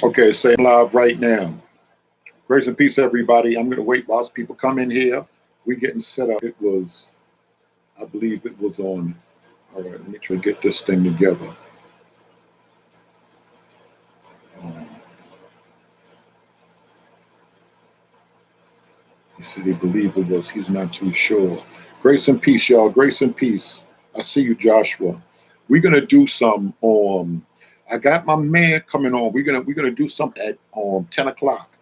Okay, say live right now. Grace and peace, everybody. I'm going to wait whilst people come in here. We getting set up. I believe it was on. All right, let me try to get this thing together. You see, they believe it was. He's not too sure. Grace and peace, y'all. Grace and peace. I see you, Joshua. We're gonna do some. I got my man coming on. We're gonna do something at 10 o'clock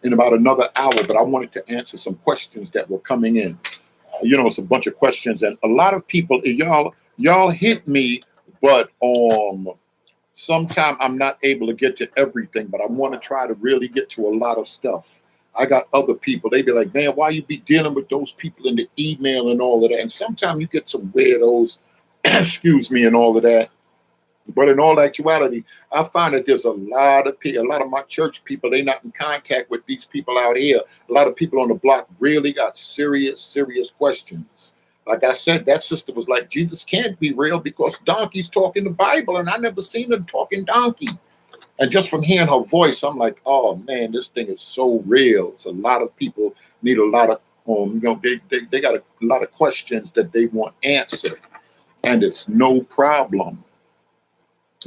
in about another hour. But I wanted to answer some questions that were coming in. It's a bunch of questions, and a lot of people, y'all hit me, but sometime I'm not able to get to everything, but I want to try to really get to a lot of stuff. I got other people, they be like, man, why you be dealing with those people in the email and all of that? And sometimes you get some weirdos, excuse me, and all of that. But in all actuality, I find that there's a lot of people, a lot of my church people, they not in contact with these people out here. A lot of people on the block really got serious questions. Like I said, that sister was like, Jesus can't be real because donkeys talk in the Bible, and I never seen a talking donkey. And just from hearing her voice, I'm like, oh man, this thing is so real. So a lot of people need a lot of, they got a lot of questions that they want answered, and it's no problem.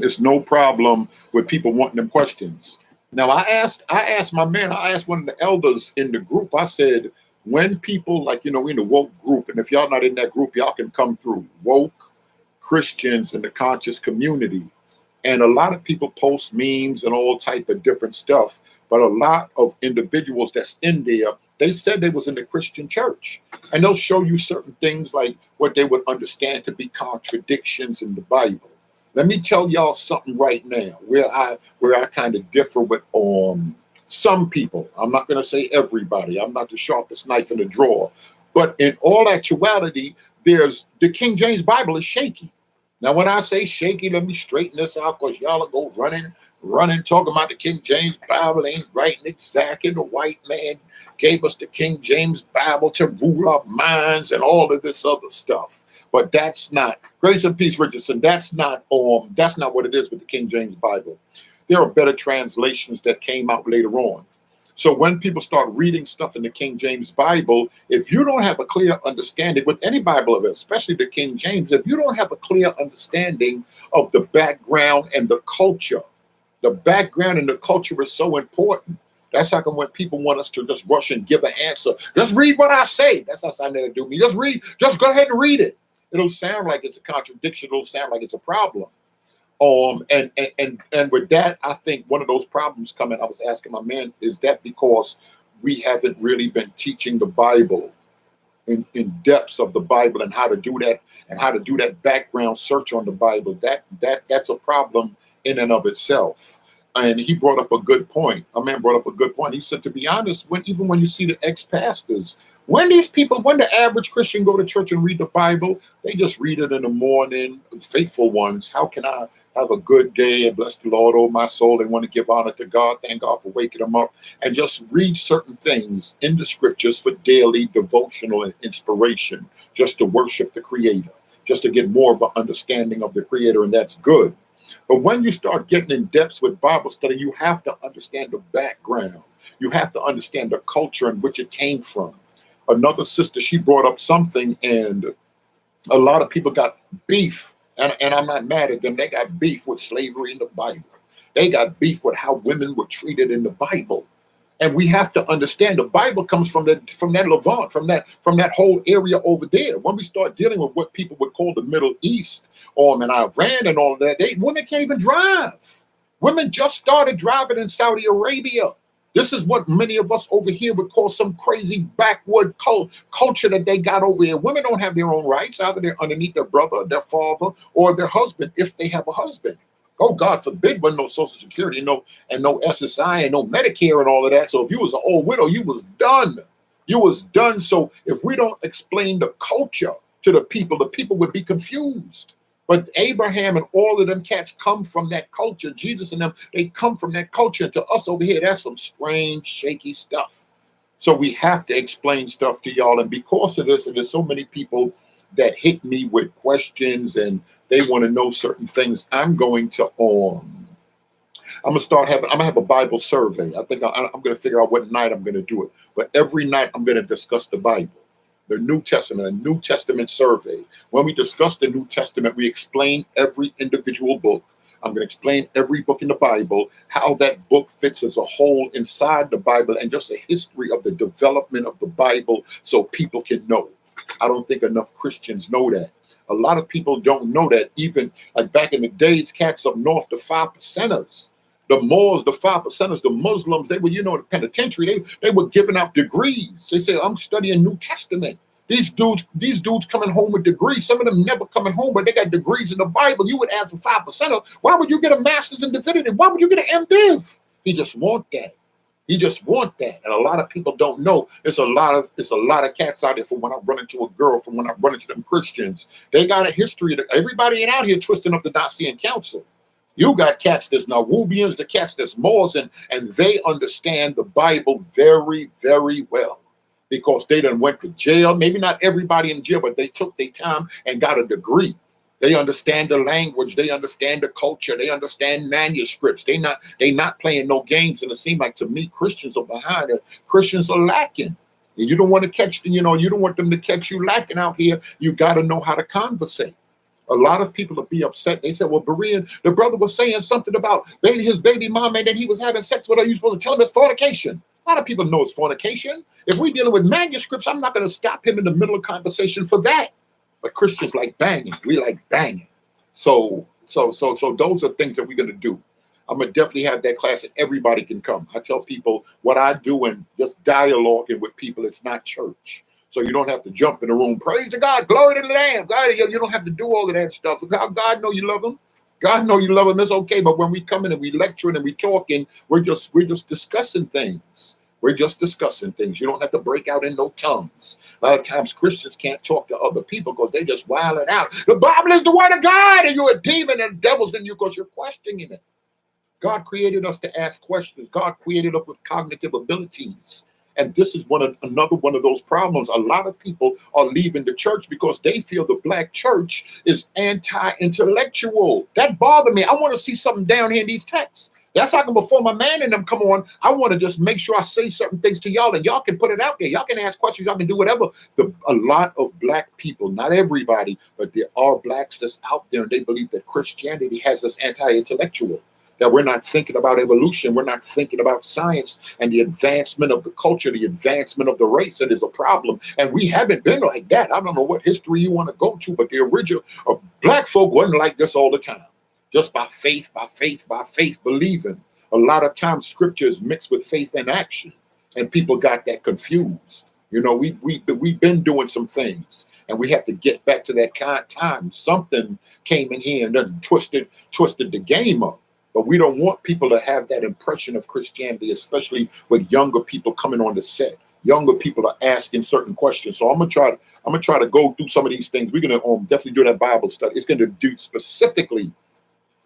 It's no problem with people wanting them questions. Now I asked one of the elders in the group. I said, when people in the woke group, and if y'all not in that group, y'all can come through woke Christians in the conscious community. And a lot of people post memes and all type of different stuff. But a lot of individuals that's in there, they said they was in the Christian church. And they'll show you certain things like what they would understand to be contradictions in the Bible. Let me tell y'all something right now where I kind of differ with some people. I'm not going to say everybody. I'm not the sharpest knife in the drawer. But in all actuality, there's the King James Bible is shaky. Now, when I say shaky, let me straighten this out because y'all will go running, talking about the King James Bible ain't right and exact. And the white man gave us the King James Bible to rule our minds and all of this other stuff. But that's not, grace and peace, Richardson, that's not what it is with the King James Bible. There are better translations that came out later on. So when people start reading stuff in the King James Bible, if you don't have a clear understanding with any Bible of it, especially the King James, if you don't have a clear understanding of the background and the culture is so important. That's how come when people want us to just rush and give an answer, just read what I say. That's not something to do me. Just go ahead and read it. It'll sound like it's a contradiction. It'll sound like it's a problem. And with that, I think one of those problems coming, I was asking my man, is that because we haven't really been teaching the Bible in depths of the Bible and how to do that and how to do that background search on the Bible. That's a problem in and of itself. And he brought up a good point. A man brought up a good point. He said, to be honest, even when you see the ex-pastors, when the average Christian go to church and read the Bible, they just read it in the morning, faithful ones. How can I have a good day and bless the Lord, oh my soul, and want to give honor to God? Thank God for waking them up. And just read certain things in the scriptures for daily devotional and inspiration, just to worship the Creator, just to get more of an understanding of the Creator, and that's good. But when you start getting in depth with Bible study, you have to understand the background. You have to understand the culture in which it came from. Another sister, she brought up something, and a lot of people got beef, and I'm not mad at them. They got beef with slavery in the Bible. They got beef with how women were treated in the Bible. And we have to understand the Bible comes from that Levant, from that whole area over there. When we start dealing with what people would call the Middle East, and Iran and all of that, women can't even drive. Women just started driving in Saudi Arabia. This is what many of us over here would call some crazy backward culture that they got over here. Women don't have their own rights. Either they're underneath their brother, their father, or their husband, if they have a husband. Oh, God forbid, but no Social Security, no SSI, and no Medicare and all of that. So if you was an old widow, you was done. You was done. So if we don't explain the culture to the people would be confused. But Abraham and all of them cats come from that culture. Jesus and them, they come from that culture. To us over here, that's some strange, shaky stuff. So we have to explain stuff to y'all. And because of this, and there's so many people that hit me with questions and they want to know certain things, I'm going to I'm gonna have a Bible survey. I think I'm gonna figure out what night I'm gonna do it. But every night I'm gonna discuss the Bible, the New Testament, a New Testament survey. When we discuss the New Testament, we explain every individual book. I'm going to explain every book in the Bible, how that book fits as a whole inside the Bible, and just a history of the development of the Bible so people can know. I don't think enough Christians know that. A lot of people don't know that. Even like back in the days, cats up north, the 5%ers, the Moors, the 5%ers, the Muslims, they were, in the penitentiary, they were giving out degrees. They said, I'm studying New Testament. These dudes coming home with degrees. Some of them never coming home, but they got degrees in the Bible. You would ask for 5%. Why would you get a master's in divinity? Why would you get an MDiv? He just want that. He just want that. And a lot of people don't know. It's a lot of cats out there. From when I run into a girl, from when I run into them Christians, they got a history. Everybody ain't out here twisting up the Nicene Council. You got cats that's Nawabians, the cats that's Moors, and they understand the Bible very, very well, because they done went to jail. Maybe not everybody in jail, but they took their time and got a degree. They understand the language. They understand the culture. They understand manuscripts. They not playing no games. And it seems like, to me, Christians are behind it. Christians are lacking. And you don't want to catch, you don't want them to catch you lacking out here. You got to know how to conversate. A lot of people will be upset. They said, well, Berean, the brother was saying something about his baby mama, and then he was having sex with her. You supposed to tell him it's fornication. A lot of people know it's fornication. If we're dealing with manuscripts, I'm not going to stop him in the middle of conversation for that. But Christians like banging. We like banging. So those are things that we're going to do. I'm going to definitely have that class, and everybody can come. I tell people what I do, and just dialoguing with people. It's not church. So you don't have to jump in the room. Praise to God. Glory to the Lamb. God, you don't have to do all of that stuff. God know you love him. God know you love him. It's okay. But when we come in and we lecturing and we talking, we're just discussing things. We're just discussing things. You don't have to break out in no tongues. A lot of times Christians can't talk to other people because they just wilding out. The Bible is the word of God, and you're a demon and the devil's in you because you're questioning it. God created us to ask questions. God created us with cognitive abilities. And this is another one of those problems. A lot of people are leaving the church because they feel the black church is anti-intellectual. That bothered me. I want to see something down here in these texts. That's how come before my man and them come on, I want to just make sure I say certain things to y'all, and y'all can put it out there. Y'all can ask questions. Y'all can do whatever. A lot of black people, not everybody, but there are blacks that's out there, and they believe that Christianity has us anti-intellectual. That we're not thinking about evolution. We're not thinking about science and the advancement of the culture, the advancement of the race. That is a problem. And we haven't been like that. I don't know what history you want to go to, but the original black folk wasn't like this all the time. Just by faith, believing. A lot of times scripture is mixed with faith and action. And people got that confused. We've been doing some things, and we have to get back to that kind of time. Something came in here and then twisted the game up. But we don't want people to have that impression of Christianity, especially with younger people coming on the set. Younger people are asking certain questions. So I'm gonna try to go through some of these things. We're gonna definitely do that Bible study. It's gonna do specifically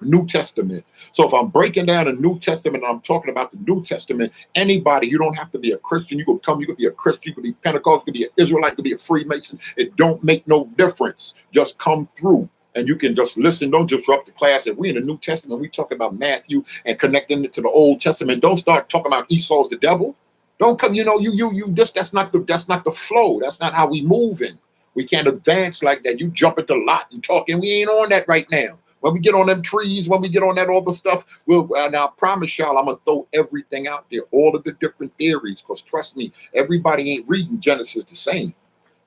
New Testament. So if I'm breaking down the New Testament and I'm talking about the New Testament, anybody, you don't have to be a Christian. You could be a Christian, you could be Pentecostal, you could be an Israelite, you could be a Freemason. It don't make no difference. Just come through. And you can just listen. Don't disrupt the class. If we're in the New Testament, we talk about Matthew and connecting it to the Old Testament. Don't start talking about Esau's the devil. Don't come. That's not the flow. That's not how we moving. We can't advance like that. You jump at the lot and talking. We ain't on that right now. When we get on them trees, when we get on that other stuff, and I promise y'all, I'm gonna throw everything out there, all of the different theories. Because trust me, everybody ain't reading Genesis the same.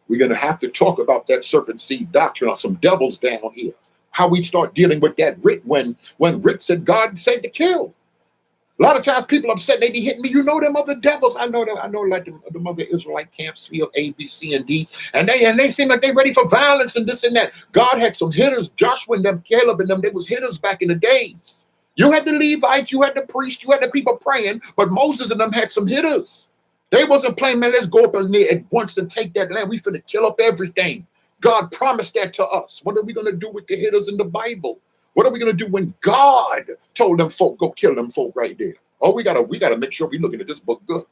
We're going to have to talk about that serpent seed doctrine on some devils down here. How we start dealing with that Rick when Rick said God said to kill. A lot of times people upset, they be hitting me. You know them other devils. I know like the other Israelite camps feel A, B, C, and D. And they seem like they ready for violence and this and that. God had some hitters, Joshua and them, Caleb and them, they was hitters back in the days. You had the Levites, you had the priests, you had the people praying, but Moses and them had some hitters. They wasn't playing, man, let's go up in there at once and take that land. We finna kill up everything. God promised that to us. What are we going to do with the hitters in the Bible? What are we going to do when God told them folk, go kill them folk right there? Oh, we gotta make sure we're looking at this book good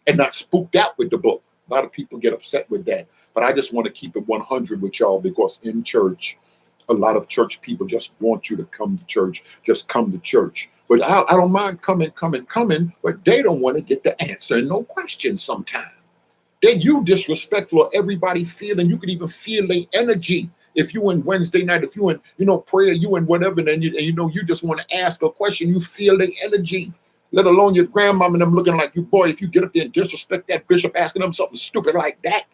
and not spooked out with the book. A lot of people get upset with that. But I just want to keep it 100 with y'all, because in church, A lot of church people just want you to come to church, just come to church. But I don't mind coming, but they don't want to get the answer and no questions sometimes. Then you disrespectful of everybody feeling. You could even feel their energy. If you in Wednesday night, if you in, prayer, you in whatever, and you just want to ask a question, you feel their energy. Let alone your grandmama and them looking like you, boy, if you get up there and disrespect that bishop, asking them something stupid like that.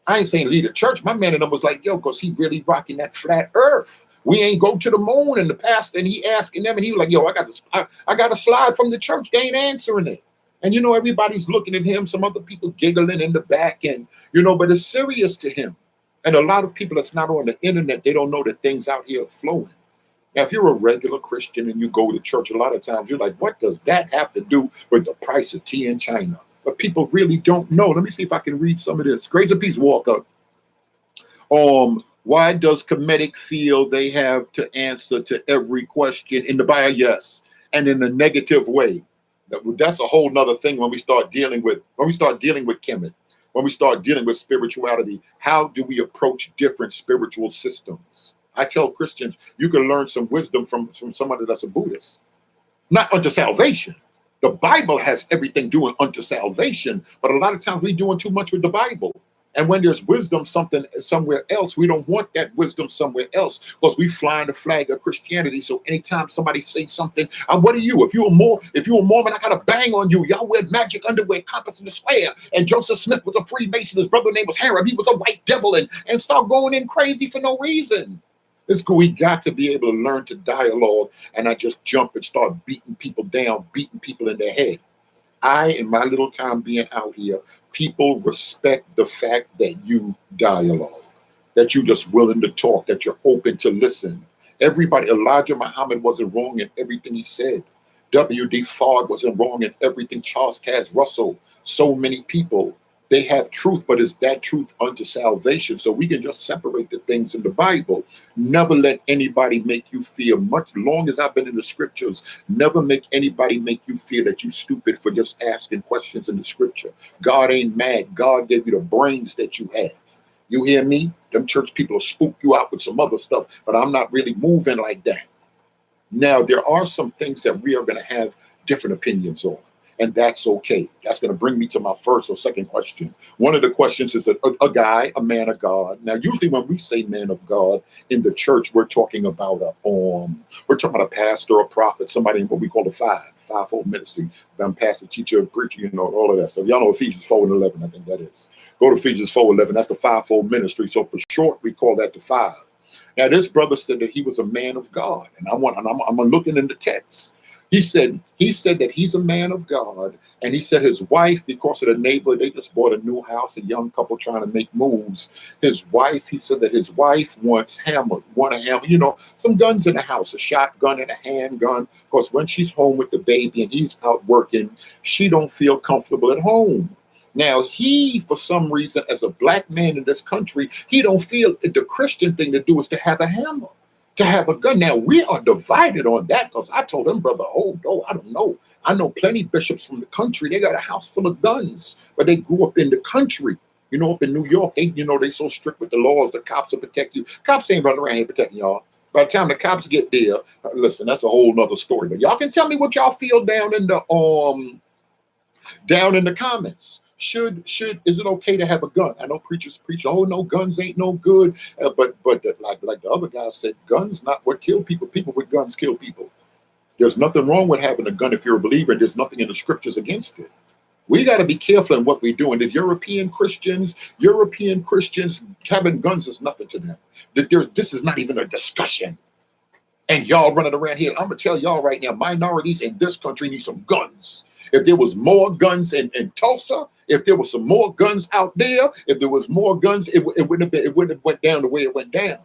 I ain't saying lead a church. My man and them was like, yo, because he really rocking that flat earth. We ain't go to the moon. And the pastor, and he asking them, and he was like, yo, I got a slide from the church. They ain't answering it. And, everybody's looking at him. Some other people giggling in the back. And, but it's serious to him. And a lot of people that's not on the internet, they don't know that things out here are flowing. Now, if you're a regular Christian and you go to church, a lot of times you're like, what does that have to do with the price of tea in China? But people really don't know. Let me see if I can read some of this. Grace and Peace Walker. Why does Kemetic feel they have to answer to every question in the Bible? Yes. And in a negative way. That's a whole nother thing when we start dealing with Kemet, when we start dealing with spirituality. How do we approach different spiritual systems? I tell Christians, you can learn some wisdom from somebody that's a Buddhist. Not unto salvation. The Bible has everything doing unto salvation, but a lot of times we're doing too much with the Bible. And when there's wisdom somewhere else, we don't want that wisdom somewhere else because we flying the flag of Christianity. So anytime somebody says something, what are you? If you're a Mormon, I got to bang on you. Y'all wear magic underwear, compass in the square. And Joseph Smith was a Freemason. His brother's name was Harry. He was a white devil and start going in crazy for no reason. It's cool. We got to be able to learn to dialogue and not just jump and start beating people down, beating people in their head. In my little time being out here, people respect the fact that you dialogue, that you're just willing to talk, that you're open to listen. Everybody, Elijah Muhammad wasn't wrong in everything he said. W.D. Fard wasn't wrong in everything. Charles Cass Russell, so many people. They have truth, but is that truth unto salvation? So we can just separate the things in the Bible. Never let anybody make you feel, much long as I've been in the scriptures, never make anybody make you feel that you're stupid for just asking questions in the scripture. God ain't mad. God gave you the brains that you have. You hear me? Them church people will spook you out with some other stuff, but I'm not really moving like that. Now, there are some things that we are going to have different opinions on. And that's okay. That's going to bring me to my first or second question. One of the questions is a guy, a man of God. Now, usually when we say man of God in the church, we're talking about a pastor, a prophet, somebody in what we call the fivefold ministry. I'm pastor, teacher, preacher, all of that. So y'all know Ephesians 4:11, I think that is. Go to Ephesians 4:11. That's the fivefold ministry. So for short, we call that the five. Now, this brother said that he was a man of God, and I'm looking in the text. He said that he's a man of God, and he said his wife, because of the neighbor, they just bought a new house, a young couple trying to make moves. He said that his wife wants a hammer, some guns in the house, a shotgun and a handgun, because when she's home with the baby and he's out working, she don't feel comfortable at home. Now, he, for some reason, as a black man in this country, he don't feel the Christian thing to do is to have a hammer, to have a gun. Now, we are divided on that because I told him, brother, oh, no, I don't know. I know plenty of bishops from the country. They got a house full of guns, but they grew up in the country. Up in New York, they so strict with the laws. The cops will protect you. Cops ain't running around here protecting y'all. By the time the cops get there, listen, that's a whole nother story. But y'all can tell me what y'all feel down in the comments. Is it okay to have a gun? I know preachers preach, oh no, guns ain't no good. But like the other guy said, guns not what kill people. People with guns kill people. There's nothing wrong with having a gun if you're a believer, and there's nothing in the scriptures against it. We got to be careful in what we're doing. The European Christians having guns is nothing to them. This is not even a discussion. And y'all running around here. I'm going to tell y'all right now, minorities in this country need some guns. If there was more guns in Tulsa, if there was some more guns out there, if there was more guns, it wouldn't have went down the way it went down.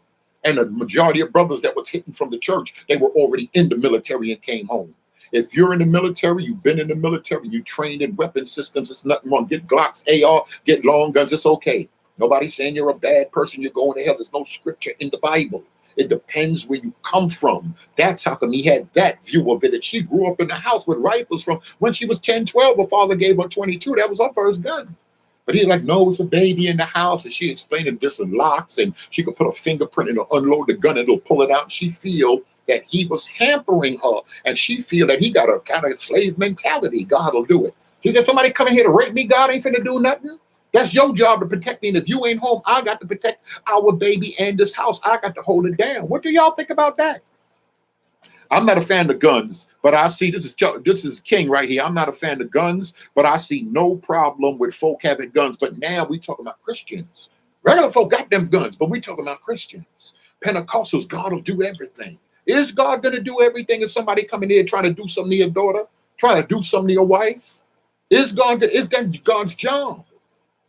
And the majority of brothers that was hitting from the church, they were already in the military and came home. If you're in the military, you've been in the military, you trained in weapon systems, it's nothing wrong. Get Glocks, AR, get long guns, it's okay. Nobody's saying you're a bad person, you're going to hell. There's no scripture in the Bible. It depends where you come from. That's how come he had that view of it. And she grew up in the house with rifles from when she was 10, 12. Her father gave her 22. That was her first gun. But he's like, no, it's a baby in the house. And she explained in different locks, and she could put a fingerprint and unload the gun and it'll pull it out. And she feel that he was hampering her. And she feel that he got a kind of slave mentality. God will do it. She said, somebody coming here to rape me, God ain't finna do nothing. That's your job to protect me. And if you ain't home, I got to protect our baby and this house. I got to hold it down. What do y'all think about that? I'm not a fan of guns, but I see this is King right here. I'm not a fan of guns, but I see no problem with folk having guns. But now we talking about Christians. Regular folk got them guns, but we talking about Christians. Pentecostals, God will do everything. Is God going to do everything if somebody come in here trying to do something to your daughter, trying to do something to your wife? Is that God's job?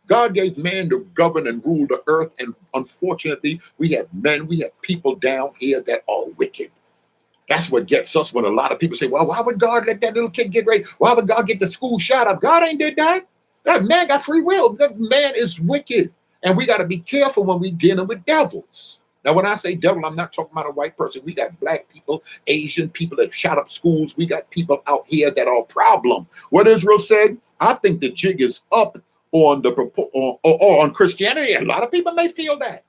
God gave man to govern and rule the earth, and unfortunately, we have people down here that are wicked. That's what gets us when a lot of people say, well, why would God let that little kid get raped? Why would God get the school shot up? God ain't did that. That man got free will. That man is wicked. And we got to be careful when we're dealing with devils. Now, when I say devil, I'm not talking about a white person. We got black people, Asian people that shot up schools. We got people out here that are a problem. What Israel said, I think the jig is up on on Christianity. A lot of people may feel that.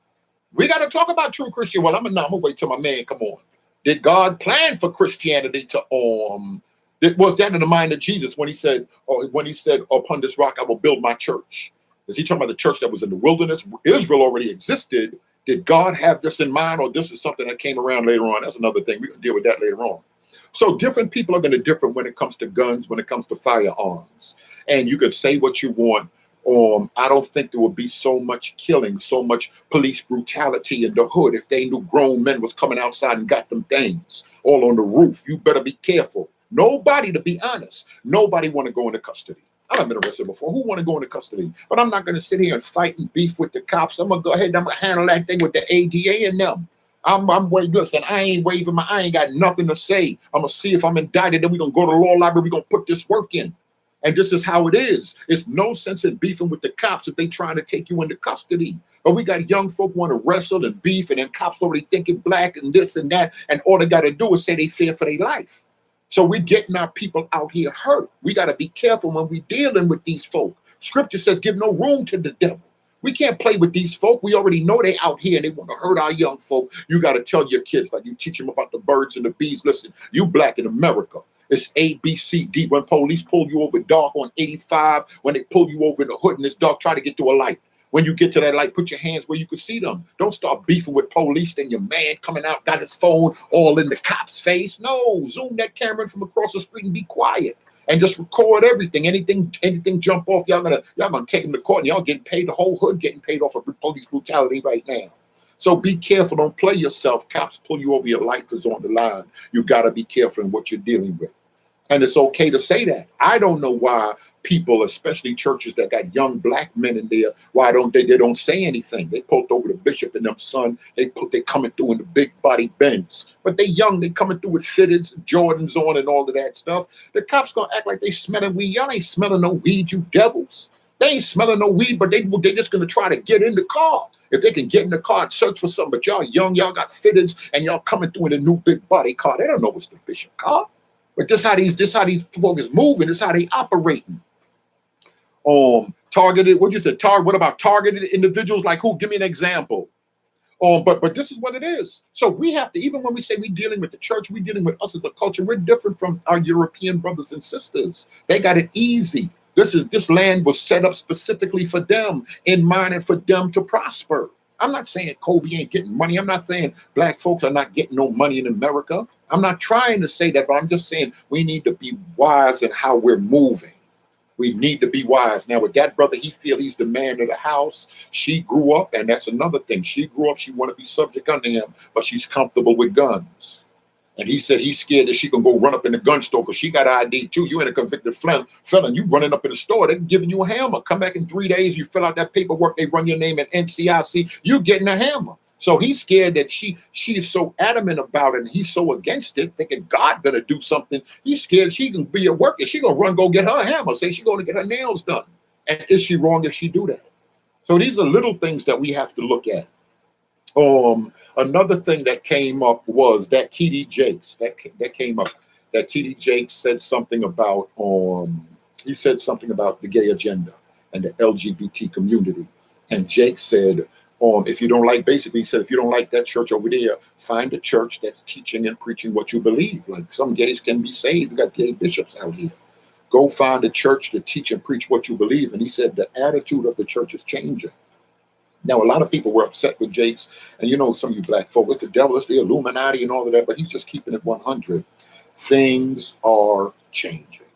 We got to talk about true Christian. Well, I'm gonna wait till my man come on. Did God plan for Christianity to was that in the mind of Jesus when he said upon this rock I will build my church? Is he talking about the church that was in the wilderness? Israel already existed. Did God have this in mind, or this is something that came around later on? That's another thing. We can deal with that later on. So different people are going to differ when it comes to guns, when it comes to firearms. And you could say what you want. I don't think there would be so much killing, so much police brutality in the hood if they knew grown men was coming outside and got them things all on the roof. You better be careful. Nobody, to be honest, nobody want to go into custody. I've been arrested before. Who want to go into custody? But I'm not going to sit here and fight and beef with the cops. I'm going to go ahead and I'm going to handle that thing with the ADA and them. Listen, I ain't got nothing to say. I'm going to see if I'm indicted. Then we're going to go to the law library. We're going to put this work in. And this is how it is. It's no sense in beefing with the cops if they trying to take you into custody. But we got young folk want to wrestle and beef, and then cops already thinking black and this and that. And all they got to do is say they fear for their life. So we're getting our people out here hurt. We got to be careful when we're dealing with these folk. Scripture says give no room to the devil. We can't play with these folk. We already know they out here and they want to hurt our young folk. You got to tell your kids, like you teach them about the birds and the bees. Listen, you black in America. It's A, B, C, D. When police pull you over dark on 85, when they pull you over in the hood and it's dark, try to get to a light. When you get to that light, put your hands where you can see them. Don't start beefing with police. Then your man coming out, got his phone all in the cop's face. No, zoom that camera in from across the street and be quiet. And just record everything. Anything jump off, y'all gonna take them to court and y'all getting paid, the whole hood getting paid off of police brutality right now. So be careful, don't play yourself. Cops pull you over, your life is on the line. You gotta be careful in what you're dealing with. And it's okay to say that. I don't know why people, especially churches that got young black men in there, why they don't say anything. They pulled over the bishop and them son, they coming through in the big body Benz. But they young, they coming through with fitteds and Jordans on and all of that stuff. The cops gonna act like they smelling weed. Y'all ain't smelling no weed, you devils. They ain't smelling no weed, but they just gonna try to get in the car. If they can get in the car and search for something, but y'all young, y'all got fitteds and y'all coming through in a new big body car. They don't know what's the bishop car. But this how these folk is moving. This how they operating. Targeted. What you said? What about targeted individuals? Like who? Give me an example. But this is what it is. So we have to, even when we say we're dealing with the church, we're dealing with us as a culture. We're different from our European brothers and sisters. They got it easy. This land was set up specifically for them, in mind, and for them to prosper. I'm not saying Kobe ain't getting money. I'm not saying black folks are not getting no money in America. I'm not trying to say that, but I'm just saying we need to be wise in how we're moving. We need to be wise. Now, with that brother, he feel he's the man of the house. She grew up, and that's another thing. She grew up, she want to be subject under him, but she's comfortable with guns. And he said he's scared that she can go run up in the gun store because she got ID too. You ain't a convicted felon. You running up in the store, they're giving you a hammer. Come back in 3 days, you fill out that paperwork, they run your name at NCIC, you getting a hammer. So he's scared that she is so adamant about it and he's so against it, thinking God gonna do something. He's scared she can be a worker. She gonna run, go get her hammer, say she gonna get her nails done. And is she wrong if she do that? So these are little things that we have to look at. Another thing that came up was that T.D. Jakes that came up. That T.D. Jakes said something about he said something about the gay agenda, and the LGBT community. And Jake said, if you don't like, basically he said, if you don't like that church over there, find a church that's teaching and preaching what you believe. Like some gays can be saved. We got gay bishops out here. Go find a church to teach and preach what you believe. And he said the attitude of the church is changing. Now, a lot of people were upset with Jake's, and you know, some of you black folk, it's the devil, it's the Illuminati and all of that, but he's just keeping it 100. Things are changing.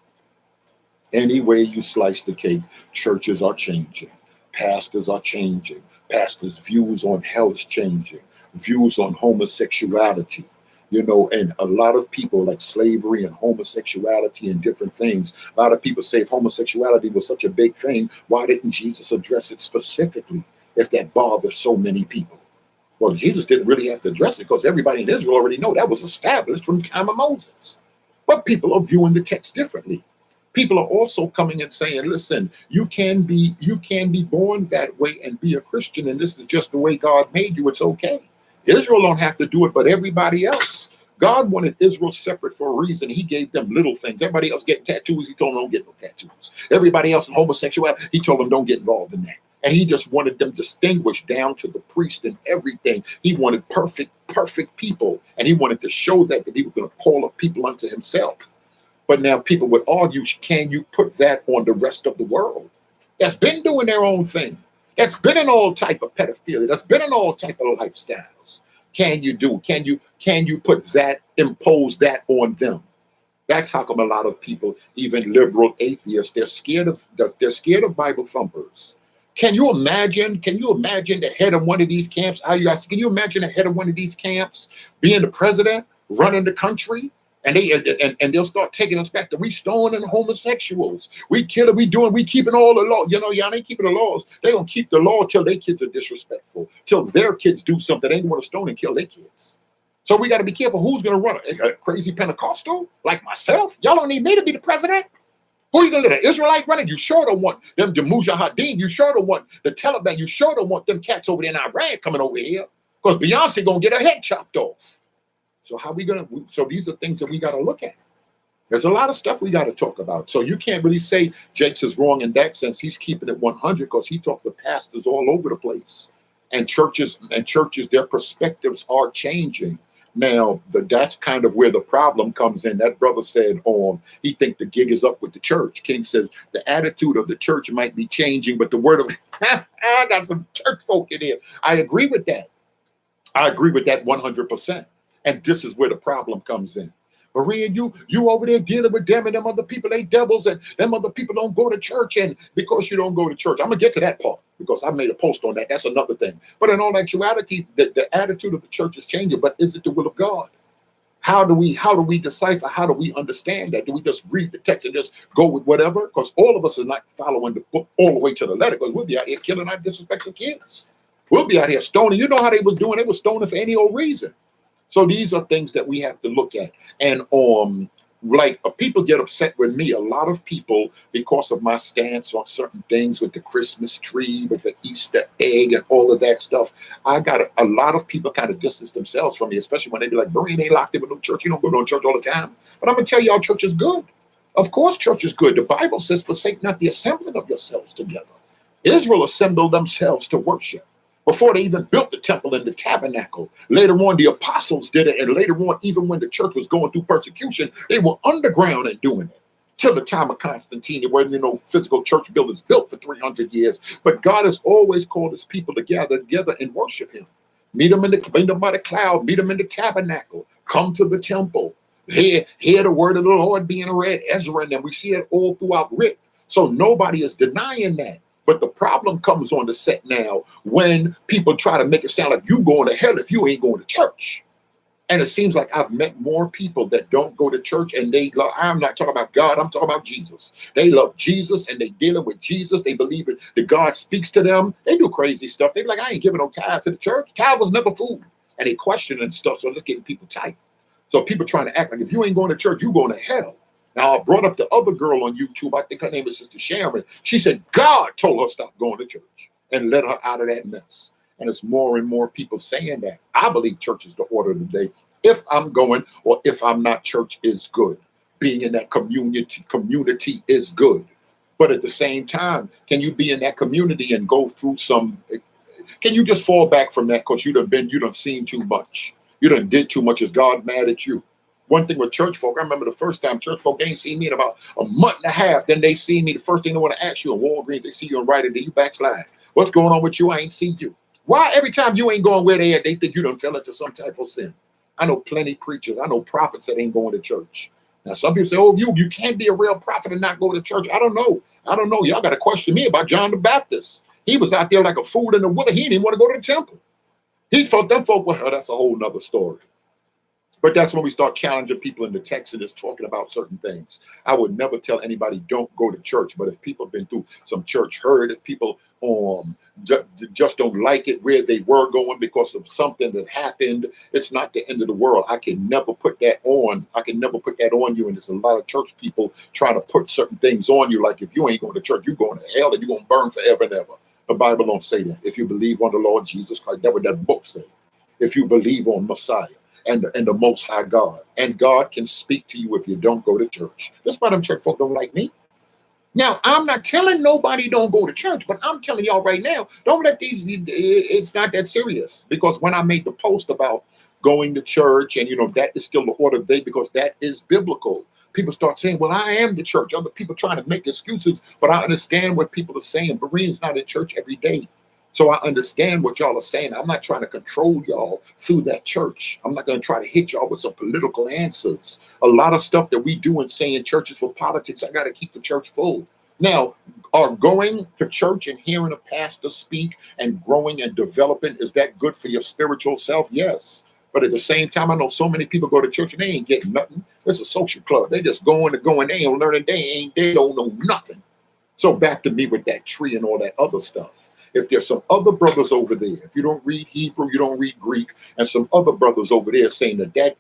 Any way you slice the cake, churches are changing. Pastors are changing. Pastors' views on hell is changing. Views on homosexuality, you know, and a lot of people like slavery and homosexuality and different things. A lot of people say if homosexuality was such a big thing, why didn't Jesus address it specifically if that bothers so many people? Well, Jesus didn't really have to address it because everybody in Israel already know that was established from the time of Moses. But people are viewing the text differently. People are also coming and saying, listen, you can be born that way and be a Christian, and this is just the way God made you. It's okay. Israel don't have to do it, but everybody else. God wanted Israel separate for a reason. He gave them little things. Everybody else getting tattoos, he told them don't get no tattoos. Everybody else in homosexuality, he told them don't get involved in that. And he just wanted them distinguished down to the priest and everything. He wanted perfect people. And he wanted to show that he was going to call up people unto himself. But now people would argue, can you put that on the rest of the world that's been doing their own thing? That's been in all type of pedophilia. That's been in all type of lifestyles. Can you put that, impose that on them? That's how come a lot of people, even liberal atheists, they're scared of Bible thumpers. Can you imagine the head of one of these camps? Can you imagine the head of one of these camps being the president, running the country? And they'll start taking us back to we stoning homosexuals. We killing, we keeping all the law. You know, y'all ain't keeping the laws. They gonna keep the law till their kids are disrespectful, till their kids do something. They ain't want to stone and kill their kids. So we got to be careful who's gonna run a crazy Pentecostal like myself. Y'all don't need me to be the president. Who are you gonna let an Israelite running? You sure don't want them the Mujahideen. You sure don't want the Taliban. You sure don't want them cats over there in Iran coming over here, because Beyonce gonna get her head chopped off. So so these are things that we got to look at. There's a lot of stuff we got to talk about. So you can't really say Jakes is wrong in that sense. He's keeping it 100 because he talked to pastors all over the place, and churches, their perspectives are changing. Now, that's kind of where the problem comes in. That brother said, he think the gig is up with the church. King says the attitude of the church might be changing, but the word of I got some church folk in here. I agree with that. 100%. And this is where the problem comes in. Maria, you over there dealing with them and them other people, they devils, and them other people don't go to church. And because you don't go to church, I'm going to get to that part because I made a post on that. That's another thing. But in all actuality, the attitude of the church is changing. But is it the will of God? How do we decipher? How do we understand that? Do we just read the text and just go with whatever? Because all of us are not following the book all the way to the letter, because we'll be out here killing our disrespectful kids. We'll be out here stoning. You know how they was doing? They was stoning for any old reason. So these are things that we have to look at. And people get upset with me. A lot of people, because of my stance on certain things with the Christmas tree, with the Easter egg and all of that stuff, I got a lot of people kind of distance themselves from me, especially when they be like, Brian ain't locked in with no church. You don't go to church all the time. But I'm going to tell y'all, church is good. Of course, church is good. The Bible says, forsake not the assembling of yourselves together. Israel assembled themselves to worship before they even built the temple and the tabernacle. Later on, the apostles did it. And later on, even when the church was going through persecution, they were underground and doing it. Till the time of Constantine, there weren't physical church buildings built for 300 years. But God has always called his people to gather together and worship him. Meet them by the cloud. Meet them in the tabernacle. Come to the temple. Hear the word of the Lord being read. Ezra and them. We see it all throughout Rick. So nobody is denying that. But the problem comes on the set now when people try to make it sound like you going to hell if you ain't going to church. And it seems like I've met more people that don't go to church, and I'm not talking about God, I'm talking about Jesus. They love Jesus and they dealing with Jesus. They believe it, that God speaks to them. They do crazy stuff. They be like, I ain't giving no tithe to the church. Tithe was never food. And they questioning stuff, so let's get people tight. So people trying to act like if you ain't going to church, you going to hell. Now, I brought up the other girl on YouTube. I think her name is Sister Sharon. She said God told her stop going to church and let her out of that mess. And it's more and more people saying that. I believe church is the order of the day. If I'm going or if I'm not, church is good. Being in that community is good. But at the same time, can you be in that community and go through some? Can you just fall back from that because you done seen too much? You done did too much. Is God mad at you? One thing with church folk, I remember the first time church folk, they ain't seen me in about a month and a half. Then they see me. The first thing they want to ask you in Walgreens, they see you and write it, then you backslide. What's going on with you? I ain't see you. Why every time you ain't going where they at, they think you done fell into some type of sin? I know plenty preachers. I know prophets that ain't going to church. Now, some people say, oh, you can't be a real prophet and not go to church. I don't know. Y'all got to question me about John the Baptist. He was out there like a fool in the woods. He didn't want to go to the temple. He thought them folk, well, that's a whole nother story. But that's when we start challenging people in the text and just talking about certain things. I would never tell anybody don't go to church. But if people have been through some church hurt, if people just don't like it where they were going because of something that happened, it's not the end of the world. I can never put that on. I can never put that on you. And there's a lot of church people trying to put certain things on you. Like if you ain't going to church, you're going to hell and you're going to burn forever and ever. The Bible don't say that. If you believe on the Lord Jesus Christ, that's what that book says. If you believe on Messiah and the Most High God, and God can speak to you if you don't go to church. That's why them church folk don't like me. Now, I'm not telling nobody don't go to church, but I'm telling y'all right now, don't let it's not that serious. Because when I made the post about going to church and, that is still the order of the day because that is biblical. People start saying, well, I am the church. Other people trying to make excuses, but I understand what people are saying. Berean's not in church every day. So I understand what y'all are saying. I'm not trying to control y'all through that church. I'm not going to try to hit y'all with some political answers. A lot of stuff that we do and say in churches for politics, I got to keep the church full. Now, are going to church and hearing a pastor speak and growing and developing, is that good for your spiritual self? Yes. But at the same time, I know so many people go to church and they ain't getting nothing. It's a social club. They just going. They ain't learning. They don't know nothing. So back to me with that tree and all that other stuff. If there's some other brothers over there, if you don't read Hebrew, you don't read Greek, and some other brothers over there saying that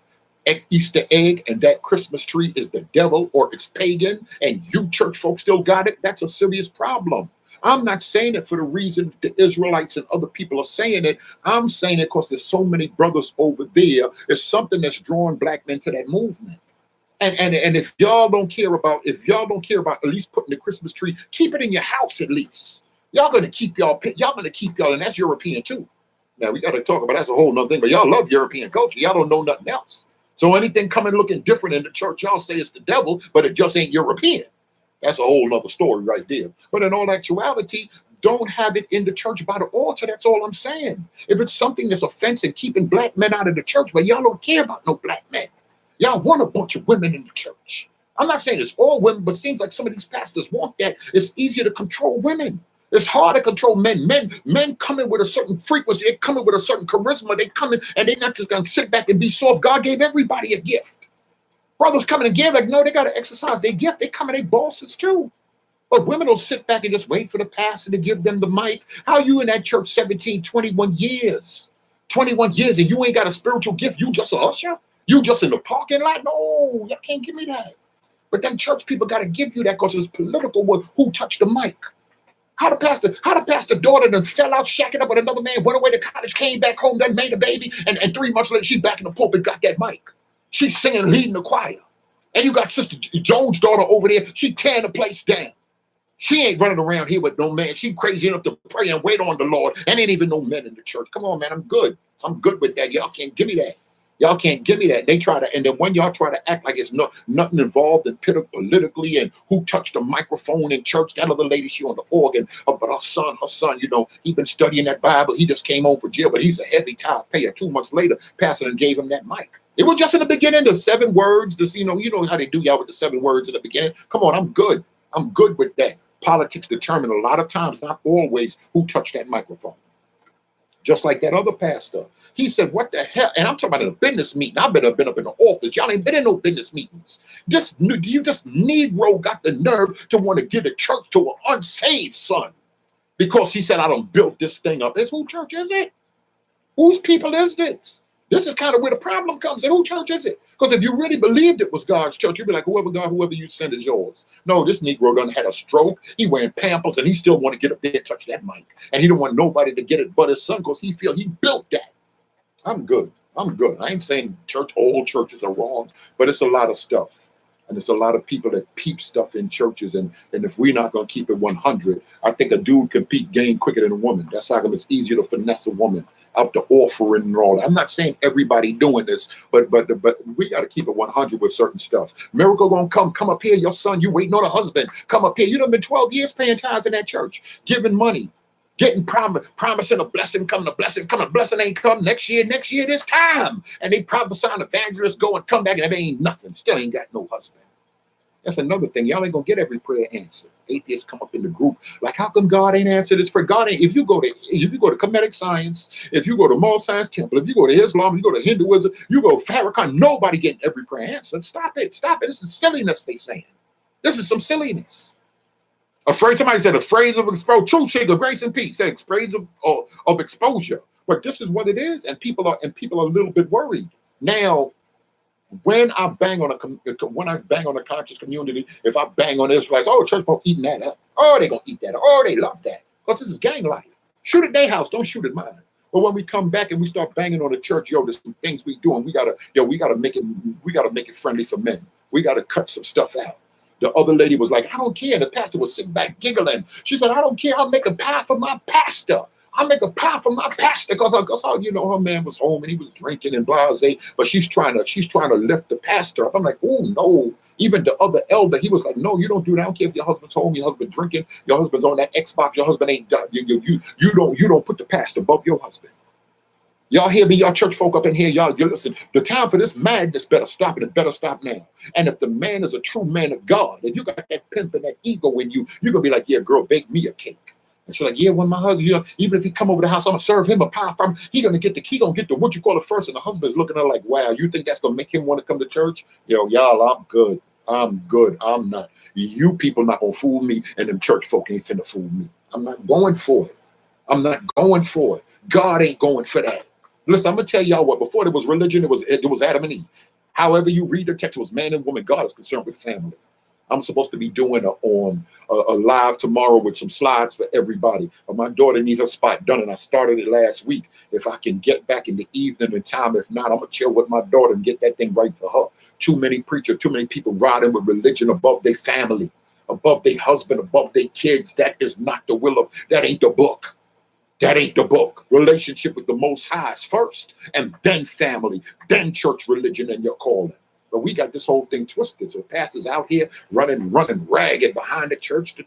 Easter egg and that Christmas tree is the devil or it's pagan, and you church folks still got it, that's a serious problem. I'm not saying it for the reason the Israelites and other people are saying it. I'm saying it because there's so many brothers over there. It's something that's drawing black men to that movement. And if y'all don't care about at least putting the Christmas tree, keep it in your house at least. Y'all gonna keep y'all, and that's European too. Now we got to talk about that's a whole nother thing, but y'all love European culture. Y'all don't know nothing else. So anything coming looking different in the church, y'all say it's the devil, but it just ain't European. That's a whole nother story right there. But in all actuality, don't have it in the church by the altar. That's all I'm saying. If it's something that's offensive, keeping black men out of the church, but y'all don't care about no black men. Y'all want a bunch of women in the church. I'm not saying it's all women, but it seems like some of these pastors want that. It's easier to control women. It's hard to control men. Men coming with a certain frequency. They coming with a certain charisma. They coming and they're not just going to sit back and be soft. God gave everybody a gift. Brothers coming and give, like, no, they got to exercise their gift. They come and they bosses too. But women don't sit back and just wait for the pastor to give them the mic. How you in that church 17, 21 years? 21 years and you ain't got a spiritual gift. You just a usher? You just in the parking lot? No, y'all can't give me that. But them church people got to give you that because it's political with who touched the mic. How the pastor daughter then fell out shacking up with another man, went away to college, came back home, then made a baby, and 3 months later, she back in the pulpit, got that mic. She's singing, leading the choir. And you got Sister Jones' daughter over there, she tearing the place down. She ain't running around here with no man. She crazy enough to pray and wait on the Lord, and ain't even no men in the church. Come on, man, I'm good. I'm good with that. Y'all can't give me that. Y'all can't give me that. They try to, and then when y'all try to act like it's nothing involved in politically and who touched the microphone in church, that other lady, she on the organ, but her son, he been studying that Bible. He just came home from jail, but he's a heavy tithe payer. 2 months later, pastor and gave him that mic. It was just in the beginning, the 7 words, you know how they do y'all with the 7 words in the beginning. Come on, I'm good. I'm good with that. Politics determine a lot of times, not always, who touched that microphone. Just like that other pastor. He said, what the hell? And I'm talking about in a business meeting. I better have been up in the office. Y'all ain't been in no business meetings. This Negro got the nerve to want to give the church to an unsaved son because he said, I done built this thing up. Whose church is it? Whose people is this? This is kind of where the problem comes in. Whose church is it? Because if you really believed it was God's church, you'd be like, whoever you send is yours. No, this Negro done had a stroke. He wearing pampers and he still want to get up there and touch that mic. And he don't want nobody to get it but his son because he feel he built that. I'm good. I ain't saying all churches are wrong, but it's a lot of stuff. And there's a lot of people that peep stuff in churches. And if we're not going to keep it 100, I think a dude can peep game quicker than a woman. That's how come it's easier to finesse a woman out the offering and all that. I'm not saying everybody doing this, but we got to keep it 100 with certain stuff. Miracle gonna come up here. Your son, you waiting on a husband. Come up here. You done been 12 years paying tithes in that church, giving money, getting promising a blessing, come the blessing, come the blessing ain't come next year this time. And they prophesying evangelists go and come back and it ain't nothing. Still ain't got no husband. That's another thing. Y'all ain't gonna get every prayer answered. Atheists come up in the group like, how come God ain't answered this prayer? God ain't. If you go to Kemetic science, if you go to Mall Science Temple, if you go to Islam, you go to Hinduism, you go to Farrakhan, nobody getting every prayer answered. Stop it. This is silliness. They saying this is some silliness. Somebody said afraid of exposure. Truth seeker, grace and peace. Said afraid of exposure. But this is what it is, and people are a little bit worried now. When I bang on a conscious community, if I bang on Israelites, oh, church folk eating that up. Oh, they gonna eat that up. Oh, they love that. Because this is gang life. Shoot at their house, don't shoot at mine. But when we come back and we start banging on the church, there's some things we do, and we gotta make it friendly for men. We gotta cut some stuff out. The other lady was like, I don't care. The pastor was sitting back giggling. She said, I don't care. I'll make a pie for my pastor. I'll make a pie for my pastor because her man was home and he was drinking and blasé, but she's trying to lift the pastor up. I'm like, oh no. Even the other elder, he was like, no, you don't do that. I don't care if your husband's home, your husband drinking, your husband's on that Xbox, your husband ain't done. You don't put the pastor above your husband. Y'all hear me, y'all church folk up in here, you listen, the time for this madness better stop, and it better stop now. And if the man is a true man of God, if you got that pimp and that ego in you, you're going to be like, yeah, girl, bake me a cake. And she's like, yeah, when my husband, even if he come over the house, I'm going to serve him a pie from, he going to get the what you call it first. And the husband's looking at her like, wow, you think that's going to make him want to come to church? Y'all, I'm good. I'm not. You people not going to fool me, and them church folk ain't finna fool me. I'm not going for it. God ain't going for that. Listen, I'm going to tell y'all what, before there was religion, it was Adam and Eve. However you read the text, it was man and woman. God is concerned with family. I'm supposed to be doing a live tomorrow with some slides for everybody. But my daughter needs her spot done, and I started it last week. If I can get back in the evening and time, if not, I'm going to chill with my daughter and get that thing right for her. Too many people riding with religion above their family, above their husband, above their kids. That is not the will of, that ain't the book. That ain't the book. Relationship with the Most High is first, and then family, then church, religion, and your calling. But we got this whole thing twisted. So pastors out here running ragged behind the church, like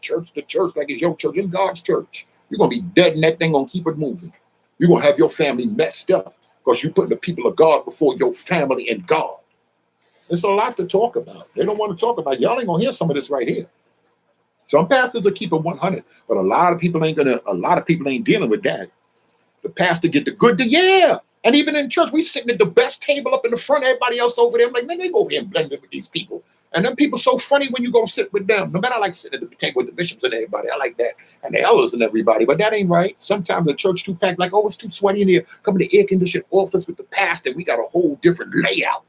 it's your church, it's God's church. You're going to be dead, and that thing going to keep it moving. You're going to have your family messed up because you're putting the people of God before your family and God. There's a lot to talk about. They don't want to talk about it. Y'all ain't going to hear some of this right here. Some pastors will keep it 100, but a lot of people ain't dealing with that. The pastor get the good, yeah. And even in church, we sitting at the best table up in the front, everybody else over there. I'm like, man, they go over here and blend in with these people. And them people so funny when you go sit with them. No matter, I like sitting at the table with the bishops and everybody. I like that. And the elders and everybody. But that ain't right. Sometimes the church too packed, like, oh, it's too sweaty in here. Come in the air-conditioned office with the pastor. We got a whole different layout.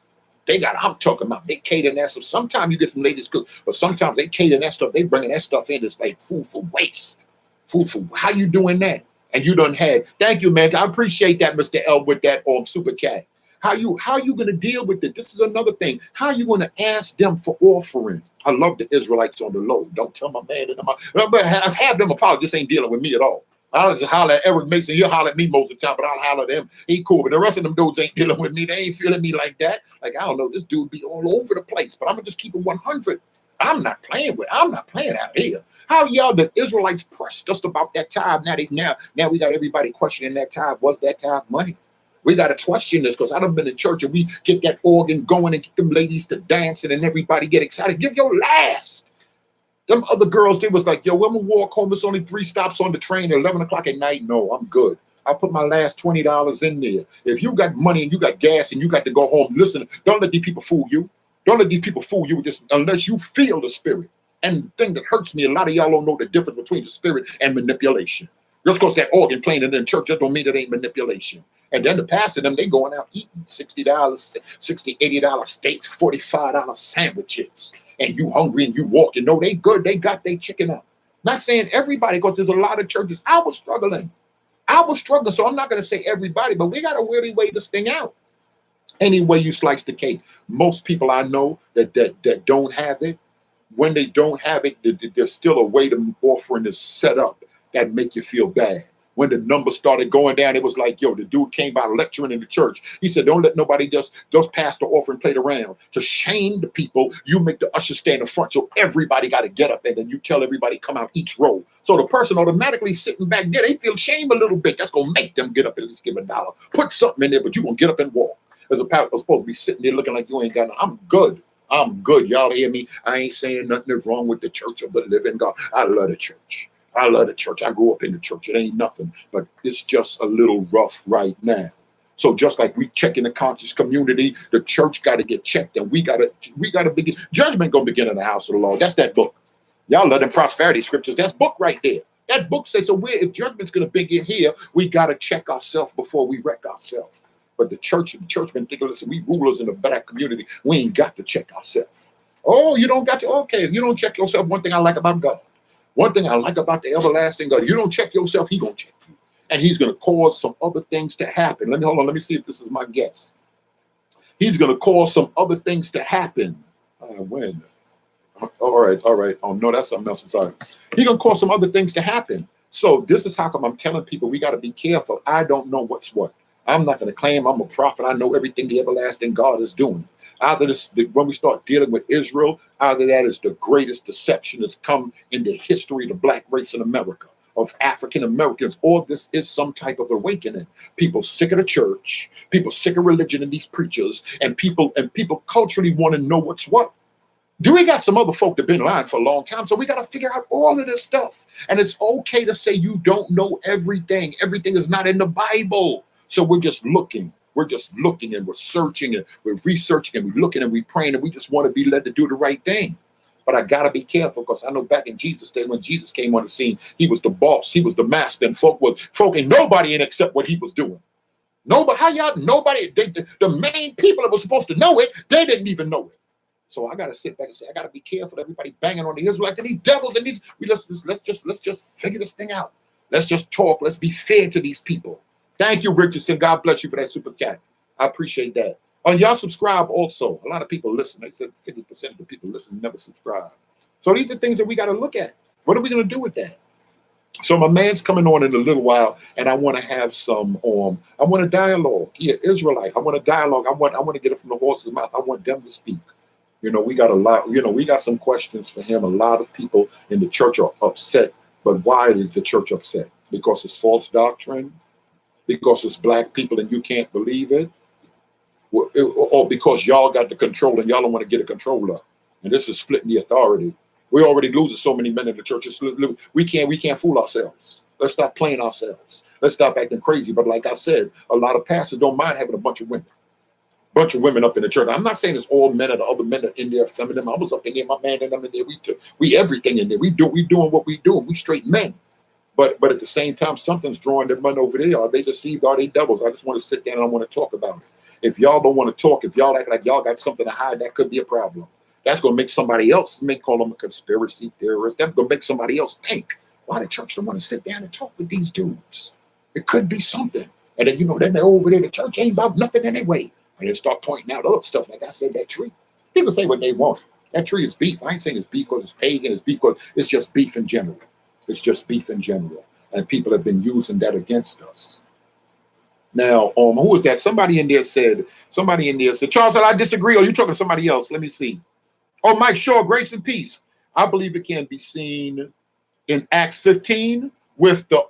I'm talking about, they cater that stuff. Sometimes you get some ladies cook, but sometimes they cater that stuff. They bringing that stuff in. It's like food for waste. How you doing that? And you done had, thank you, man. I appreciate that, Mr. L, with that super chat. How you going to deal with it? This is another thing. How you going to ask them for offering? I love the Israelites on the low. Don't tell my man that but have them apologize. This ain't dealing with me at all. I'll just holler at Eric Mason. He'll holler at me most of the time, but I'll holler at him. He cool. But the rest of them dudes ain't dealing with me. They ain't feeling me like that. Like, I don't know, this dude be all over the place, but I'm going to just keep it 100. I'm not playing out here. How y'all, the Israelites, pressed just about that time? Now we got everybody questioning that time. Was that time money? We got to question this because I done been in church and we get that organ going and get them ladies to dancing and everybody get excited. Give your last. Them other girls, they was like, yo, when we walk home, it's only 3 stops on the train at 11 o'clock at night. No, I'm good. I'll put my last $20 in there. If you got money and you got gas and you got to go home, listen, don't let these people fool you. Don't let these people fool you just unless you feel the spirit. And the thing that hurts me, a lot of y'all don't know the difference between the spirit and manipulation. Just because that organ playing in the church, that don't mean it ain't manipulation. And then the pastor, them, they going out eating $60, $60, $80 steaks, $45 sandwiches. And you hungry and you walking. No, they good. They got their chicken up. Not saying everybody, because there's a lot of churches. I was struggling. So I'm not going to say everybody, but we got to really weigh this thing out. Any way you slice the cake. Most people I know that don't have it, when they don't have it, there's still a way the offering is set up that make you feel bad. When the numbers started going down, it was like, yo, the dude came by lecturing in the church. He said, don't let nobody just pass the offering plate around. To shame the people, you make the usher stand in front. So everybody got to get up, and then you tell everybody come out each row. So the person automatically sitting back there, they feel shame a little bit. That's going to make them get up and at least give $1. Put something in there, but you're going to get up and walk. As opposed to be sitting there looking like you ain't got no. I'm good. I'm good. Y'all hear me? I ain't saying nothing is wrong with the church of the living God. I love the church. I love the church. I grew up in the church. It ain't nothing, but it's just a little rough right now. So just like we check in the conscious community, the church got to get checked, and we gotta begin. Judgment gonna begin in the house of the Lord. That's that book. Y'all love them prosperity scriptures. That's book right there. That book says so. If judgment's gonna begin here, we gotta check ourselves before we wreck ourselves. But the church been thinking, listen, we rulers in the black community, we ain't got to check ourselves. Oh, you don't got to? Okay, if you don't check yourself, one thing I like about God. One thing I like about the everlasting God, you don't check yourself, he's going to check you. And he's going to cause some other things to happen. Hold on, let me see if this is my guess. He's going to cause some other things to happen. When? All right. Oh, no, that's something else. I'm sorry. He's going to cause some other things to happen. So this is how come I'm telling people we got to be careful. I don't know what's what. I'm not going to claim I'm a prophet. I know everything the everlasting God is doing. Either when we start dealing with Israel, either that is the greatest deception that's come in the history of the black race in America, of African Americans, or this is some type of awakening. People sick of the church, people sick of religion and these preachers, and people culturally want to know what's what. Do we got some other folk that been lying for a long time? So we got to figure out all of this stuff. And it's okay to say you don't know everything. Everything is not in the Bible. So we're just looking. We're just looking and we're searching and we're researching and we're looking and we're praying and we just want to be led to do the right thing. But I got to be careful because I know back in Jesus' day when Jesus came on the scene, he was the boss, he was the master, and folk ain't nobody in except what he was doing. Nobody, the main people that were supposed to know it, they didn't even know it. So I got to sit back and say, I got to be careful. Everybody banging on the Israelites and these devils and these. Let's just figure this thing out. Let's just talk. Let's be fair to these people. Thank you, Richardson. God bless you for that super chat. I appreciate that. Y'all subscribe also. A lot of people listen. They said 50% of the people listen never subscribe. So these are things that we got to look at. What are we going to do with that? So my man's coming on in a little while, and I want to have some. I want a dialogue. Yeah, Israelite. I want a dialogue. I want to get it from the horse's mouth. I want them to speak. We got a lot. We got some questions for him. A lot of people in the church are upset. But why is the church upset? Because it's false doctrine. Because it's black people and you can't believe it, or because y'all got the control and y'all don't want to get a controller, and this is splitting the authority. We're already losing so many men in the church. We can't fool ourselves. Let's stop playing ourselves. Let's stop acting crazy. But like I said, a lot of pastors don't mind having a bunch of women up in the church. I'm not saying it's all men or the other men are in there feminine. I was up in there, my man and I'm in there. We everything in there. We doing what we doing. We straight men. But at the same time, something's drawing them men over there. Are they deceived? Are they devils? I just want to sit down and I want to talk about it. If y'all don't want to talk, if y'all act like y'all got something to hide, that could be a problem. That's going to make somebody else, call them a conspiracy theorist. That's going to make somebody else think, why the church don't want to sit down and talk with these dudes? It could be something. And then, then they're over there. The church ain't about nothing anyway. And they start pointing out other stuff. Like I said, that tree. People say what they want. That tree is beef. I ain't saying it's beef because it's pagan. It's beef because it's just beef in general. It's just beef in general. And people have been using that against us. Now, who was that? Somebody in there said, Charles, I disagree. Or you talking to somebody else? Let me see. Oh, Mike Shaw, grace and peace. I believe it can be seen in Acts 15 with the,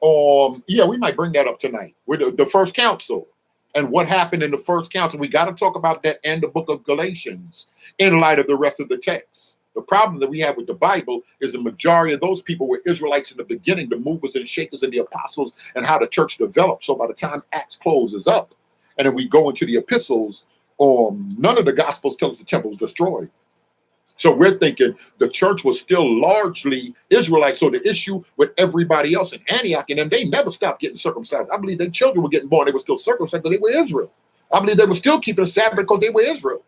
we might bring that up tonight with the first council and what happened in the first council. We got to talk about that and the book of Galatians in light of the rest of the text. The problem that we have with the Bible is the majority of those people were Israelites in the beginning, the movers and shakers and the apostles, and how the church developed. So by the time Acts closes up, and then we go into the epistles, none of the gospels tell us the temple was destroyed. So we're thinking the church was still largely Israelite. So the issue with everybody else in Antioch and them, they never stopped getting circumcised. I believe their children were getting born. They were still circumcised because they were Israel. I believe they were still keeping the Sabbath because they were Israel.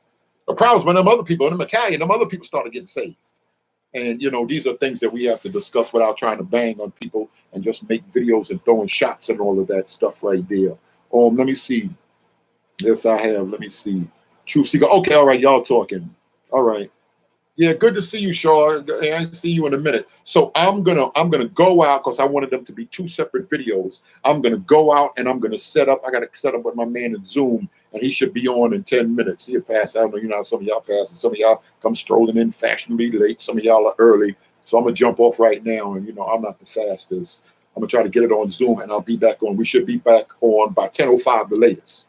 The problem is when them other people, them Italian, them other people started getting saved. And, these are things that we have to discuss without trying to bang on people and just make videos and throwing shots and all of that stuff right there. Let me see. Yes, I have. Let me see. Truth Seeker. Okay, all right, y'all talking. All right. Yeah, good to see you, Shaw. I see you in a minute. So I'm gonna go out because I wanted them to be two separate videos. I'm gonna go out and I'm gonna set up. I gotta set up with my man in Zoom, and he should be on in 10 minutes. He'll pass. I don't know, you know, some of y'all pass, and some of y'all come strolling in fashionably late. Some of y'all are early. So I'm gonna jump off right now, and you know, I'm not the fastest. I'm gonna try to get it on Zoom, and I'll be back on. We should be back on by 10:05 the latest.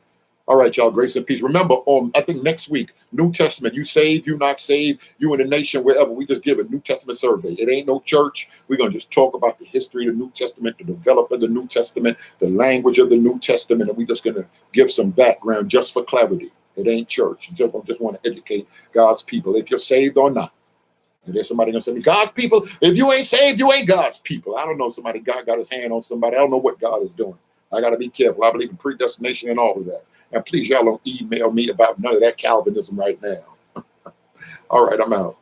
All right, y'all. Grace and peace. Remember, I think next week, New Testament. You saved, you not saved, you in the nation, wherever. We just give a New Testament survey. It ain't no church. We're gonna just talk about the history of the New Testament, the development of the New Testament, the language of the New Testament, and we're just gonna give some background just for clarity. It ain't church. Just want to educate God's people if you're saved or not. And there's somebody gonna say me, God's people. If you ain't saved, you ain't God's people. I don't know. Somebody God got his hand on somebody. I don't know what God is doing. I got to be careful. I believe in predestination and all of that. And please, y'all don't email me about none of that Calvinism right now. All right, I'm out.